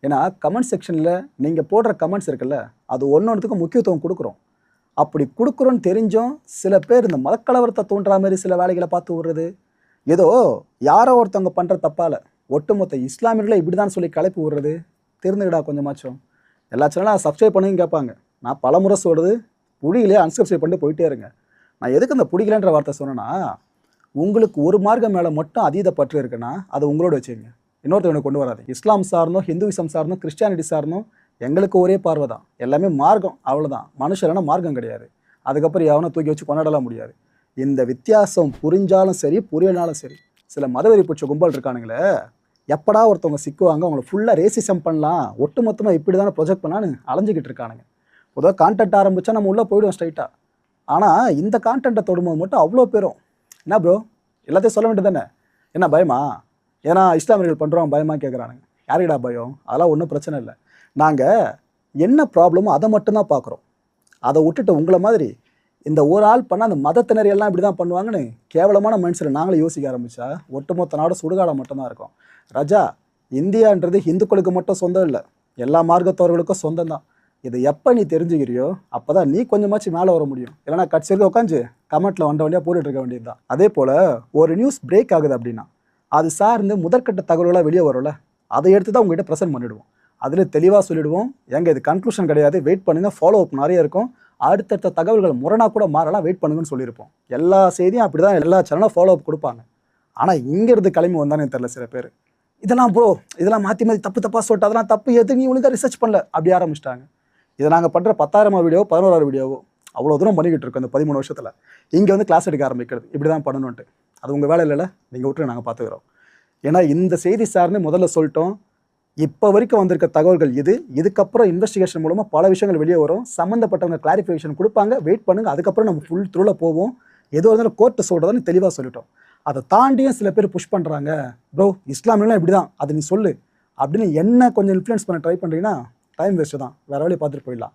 ஏன்னா கமெண்ட் செக்ஷனில் நீங்கள் போடுற கமெண்ட்ஸ் இருக்குல்ல, அது ஒன்றொன்றுத்துக்கும் முக்கியத்துவம் கொடுக்குறோம். அப்படி கொடுக்குறோன்னு தெரிஞ்சும் சில பேர் இந்த மதக்கலவரத்தை தூண்டுற மாதிரி சில வேலைகளை பார்த்து விடுறது, ஏதோ யாரோ ஒருத்தவங்க பண்ணுற தப்பால் ஒட்டுமொத்த இஸ்லாமியர்களை இப்படி தான் சொல்லி கிளப்பி விடுறது. திருந்துடா கொஞ்சமாச்சும். எல்லா சேனலும் சப்ஸ்கிரைப் பண்ணுங்க கேட்பாங்க. நான் பல முறை சொல்கிறது, புடியிலே அன்சப்ஸ்கிரைப் பண்ணிட்டு போயிட்டே இருங்க. நான் எதுக்கு அந்த பிடிக்கலன்ற வார்த்தை சொன்னேன்னா, உங்களுக்கு ஒரு மார்க்கம் மேலே மட்டும் அதீத பற்று இருக்குன்னா அதை உங்களோட வச்சுக்கோங்க, இன்னொருத்தவனை கொண்டு வராது. இஸ்லாம் சார்ந்தும் ஹிந்துவிசம் சார்ந்தும் கிறிஸ்டியானிட்டி சார்ந்தும் எங்களுக்கு ஒரே பார்வை தான். எல்லாமே மார்க்கம், அவ்வளோதான். மனுஷனா மார்க்கம் கிடையாது. அதுக்கப்புறம் எவனை தூக்கி வச்சு கொண்டாடலாம் முடியாது. இந்த வித்தியாசம் புரிஞ்சாலும் சரி புரியனாலும் சரி, சில மதவெறி பிடிச்ச கும்பல் இருக்கானுங்களே, எப்படா ஒருத்தவங்க சிக்குவாங்க, அவங்களை ஃபுல்லாக ரேசிசம் பண்ணலாம், ஒட்டுமொத்தமாக இப்படி தானே ப்ரொஜெக்ட் பண்ணான்னு அலைஞ்சிக்கிட்டு இருக்கானுங்க. பொதுவாக கான்டென்ட் ஆரம்பித்தா நம்ம உள்ளே போய்டுவோம் ஸ்ட்ரைட்டாக. ஆனால் இந்த கான்டென்ட்டை தொடும்போது மட்டும் அவ்வளோ பேரும் என்ன ப்ரோ எல்லாத்தையும் சொல்ல வேண்டியது தானே, என்ன பயமா, ஏன்னா இஸ்லாமியர்கள் பண்ணுறோம் பயமாக கேட்குறானுங்க. யாருக்கிடா பயம்? அதெல்லாம் ஒன்றும் பிரச்சனை இல்லை. நாங்கள் என்ன ப்ராப்ளமோ அதை மட்டும்தான் பார்க்குறோம். அதை விட்டுட்டு உங்களை மாதிரி இந்த ஒரு ஆள் பண்ணால் அந்த மதத்தினர் எல்லாம் இப்படி தான் பண்ணுவாங்கன்னு கேவலமான மைண்ட்ஸில் நாங்களே யோசிக்க ஆரம்பித்தா ஒட்டுமொத்த நாடு சுடுகாடம் மட்டும்தான் இருக்கும். ராஜா, இந்தியான்றது இந்துக்களுக்கு மட்டும் சொந்தம் இல்லை, எல்லா மார்க்கத்தவர்களுக்கும் சொந்தம் தான். இதை எப்போ நீ தெரிஞ்சுக்கிறியோ அப்போ தான் நீ கொஞ்சமாச்சும் மேலே வர முடியும். இல்லைனா கட்சியில் உட்காந்து கமெண்ட்டில் வண்டியாக போட்டுட்டு இருக்க வேண்டியது தான். அதே போல் ஒரு நியூஸ் பிரேக் ஆகுது அப்படின்னா அது சார்ந்து முதற்கட்ட தகவல்களாக வெளியே வரும்ல, அதை எடுத்து தான் உங்கள்கிட்ட ப்ரெசென்ட் பண்ணிவிடுவோம். அதில் தெளிவாக சொல்லிவிடுவோம், எங்கே இது கன்க்ளூஷன் கிடையாது, வெயிட் பண்ணுங்கள், ஃபாலோ அப் நிறைய இருக்கும், அடுத்தடுத்த தகவல்கள் முரணாக கூட மாறலாம், வெயிட் பண்ணுங்கன்னு சொல்லியிருப்போம். எல்லா செய்தியும் அப்படி தான் எல்லா சேனலும் ஃபாலோ அப் கொடுப்பாங்க. ஆனால் இங்கேருந்து கிளம்பி வந்தானே தெரில சில பேர், இதெல்லாம் ப்ரோ இதெல்லாம் மாற்றி மாற்றி தப்பாக சொல்லிட்டு அதெல்லாம் தப்பு, எது நீ ஒழுங்காக ரிசர்ச் பண்ணல அப்படி ஆரம்பிச்சிட்டாங்க. இதை நாங்கள் பண்ணுற 10,000 வீடியோ 11,000 வீடியோவோ அவ்வளோ தூரம் பண்ணிக்கிட்டு இருக்கோம் இந்த 13 வருஷத்தில். இங்கே வந்து கிளாஸ் எடுக்க ஆரம்பிக்கிறது இப்படி தான் பண்ணணுன்ட்டு. அது உங்கள் வேலை இல்லைல்ல, நீங்கள் விட்டு நாங்கள் பார்த்துக்கிறோம். ஏன்னா இந்த செய்தி சார்ந்து முதல்ல சொல்லிட்டோம். இப்போ வரைக்கும் வந்திருக்க தகவல்கள் இதுக்கப்புறம் இன்வெஸ்டிகேஷன் மூலமாக பல விஷயங்கள் வெளியே வரும். சம்மந்தப்பட்டவங்க கிளாரிஃபிகேஷன் கொடுப்பாங்க, வெயிட் பண்ணுங்கள். அதுக்கப்புறம் நம்ம ஃபுல் த்ரூவில் போவோம். எதுவாக இருந்தாலும் கோர்ட்டு சொல்கிறதான்னு தெளிவாக சொல்லிட்டோம். அதை தாண்டியும் சில பேர் புஷ் பண்ணுறாங்க, ப்ரோ இஸ்லாமியெலாம் இப்படி தான், அது நீ சொல்லு அப்படின்னு என்ன கொஞ்சம் இன்ஃப்ளூயன்ஸ் பண்ண ட்ரை பண்ணுறீங்கன்னா டைம் வேஸ்ட்டு தான். வேறு வழியை பார்த்துட்டு போயிடலாம்.